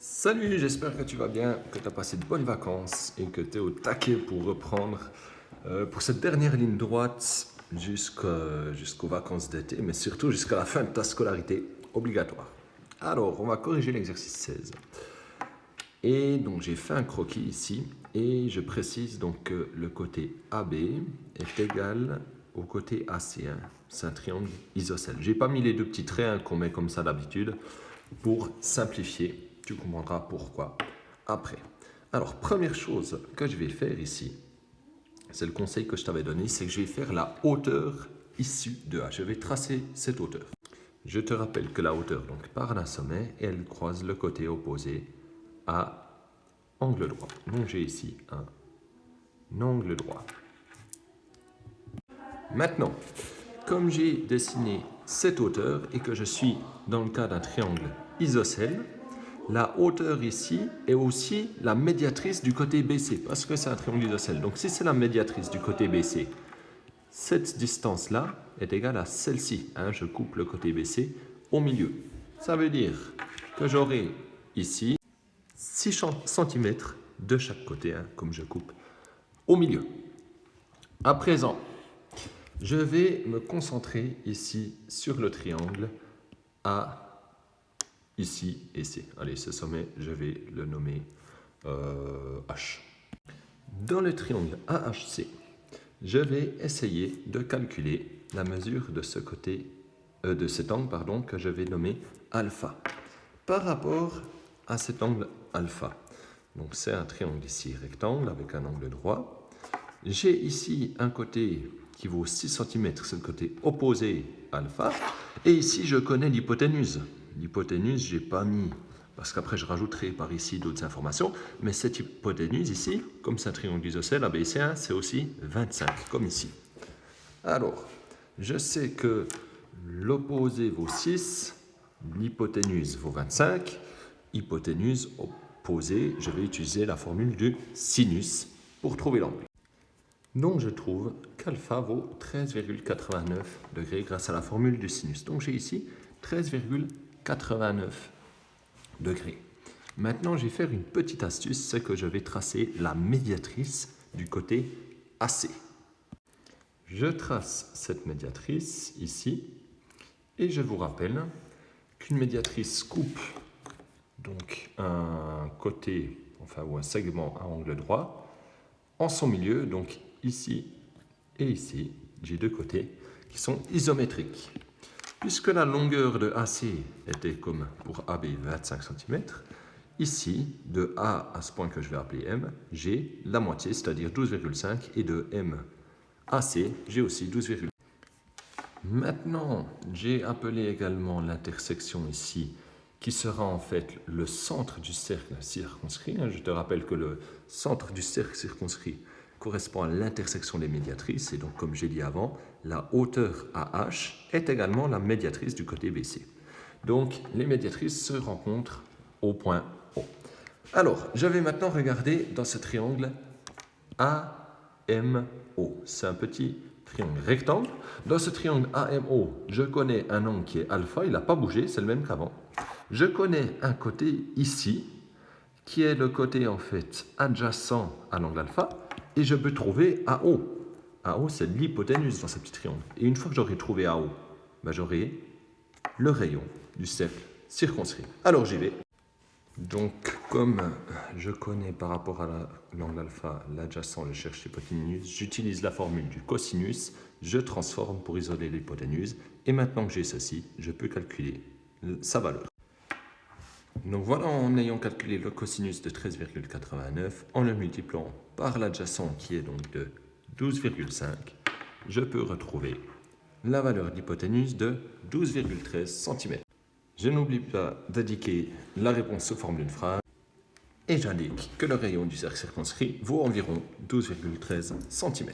Salut, j'espère que tu vas bien, que tu as passé de bonnes vacances et que tu es au taquet pour reprendre pour cette dernière ligne droite jusqu'aux vacances d'été, mais surtout jusqu'à la fin de ta scolarité obligatoire. Alors, on va corriger l'exercice 16. Et donc, j'ai fait un croquis ici et je précise donc que le côté AB est égal au côté AC. C'est un triangle isocèle. Je n'ai pas mis les deux petits traits qu'on met comme ça d'habitude pour simplifier. Tu comprendras pourquoi après. Alors, première chose que je vais faire ici, c'est le conseil que je t'avais donné, c'est que je vais faire la hauteur issue de A. Je vais tracer cette hauteur. Je te rappelle que la hauteur donc part d'un sommet et elle croise le côté opposé à angle droit. Donc j'ai ici un angle droit. Maintenant, comme j'ai dessiné cette hauteur et que je suis dans le cas d'un triangle isocèle, la hauteur ici est aussi la médiatrice du côté BC, parce que c'est un triangle isocèle. Donc si c'est la médiatrice du côté BC, cette distance-là est égale à celle-ci. Je coupe le côté BC au milieu. Ça veut dire que j'aurai ici 6 cm de chaque côté, comme je coupe au milieu. À présent, je vais me concentrer ici sur le triangle A, ici et C. Allez, ce sommet, je vais le nommer H. Dans le triangle AHC, je vais essayer de calculer la mesure de ce côté, de cet angle que je vais nommer alpha, par rapport à cet angle alpha. Donc c'est un triangle ici rectangle avec un angle droit. J'ai ici un côté qui vaut 6 cm, c'est le côté opposé alpha. Et ici, je connais l'hypoténuse. L'hypoténuse, je n'ai pas mis, parce qu'après, je rajouterai par ici d'autres informations. Mais cette hypoténuse ici, comme c'est un triangle isocèle, ABC1, c'est aussi 25, comme ici. Alors, je sais que l'opposé vaut 6, l'hypoténuse vaut 25. Hypoténuse opposée, je vais utiliser la formule du sinus pour trouver l'angle. Donc je trouve qu'alpha vaut 13,89 degrés grâce à la formule du sinus. Donc j'ai ici 13,89 degrés. Maintenant, je vais faire une petite astuce, c'est que je vais tracer la médiatrice du côté AC. Je trace cette médiatrice ici et je vous rappelle qu'une médiatrice coupe donc un côté, ou un segment à angle droit en son milieu, donc ici et ici, j'ai deux côtés qui sont isométriques. Puisque la longueur de AC était comme pour AB 25 cm, ici, de A à ce point que je vais appeler M, j'ai la moitié, c'est-à-dire 12,5, et de M à C, j'ai aussi 12,5. Maintenant, j'ai appelé également l'intersection ici, qui sera en fait le centre du cercle circonscrit. Je te rappelle que le centre du cercle circonscrit correspond à l'intersection des médiatrices. Et donc, comme j'ai dit avant, la hauteur AH est également la médiatrice du côté BC. Donc, les médiatrices se rencontrent au point O. Alors, je vais maintenant regarder dans ce triangle AMO. C'est un petit triangle rectangle. Dans ce triangle AMO, je connais un angle qui est alpha. Il n'a pas bougé, c'est le même qu'avant. Je connais un côté ici, qui est le côté en fait adjacent à l'angle alpha, et je peux trouver AO. AO, c'est l'hypoténuse dans ce petit triangle. Et une fois que j'aurai trouvé AO, j'aurai le rayon du cercle circonscrit. Alors j'y vais. Donc, comme je connais par rapport à l'angle alpha, l'adjacent, je cherche l'hypoténuse, j'utilise la formule du cosinus, je transforme pour isoler l'hypoténuse, et maintenant que j'ai ceci, je peux calculer sa valeur. Donc voilà, en ayant calculé le cosinus de 13,89, en le multipliant par l'adjacent qui est donc de 12,5, je peux retrouver la valeur d'hypoténuse de 12,13 cm. Je n'oublie pas d'indiquer la réponse sous forme d'une phrase et j'indique que le rayon du cercle circonscrit vaut environ 12,13 cm.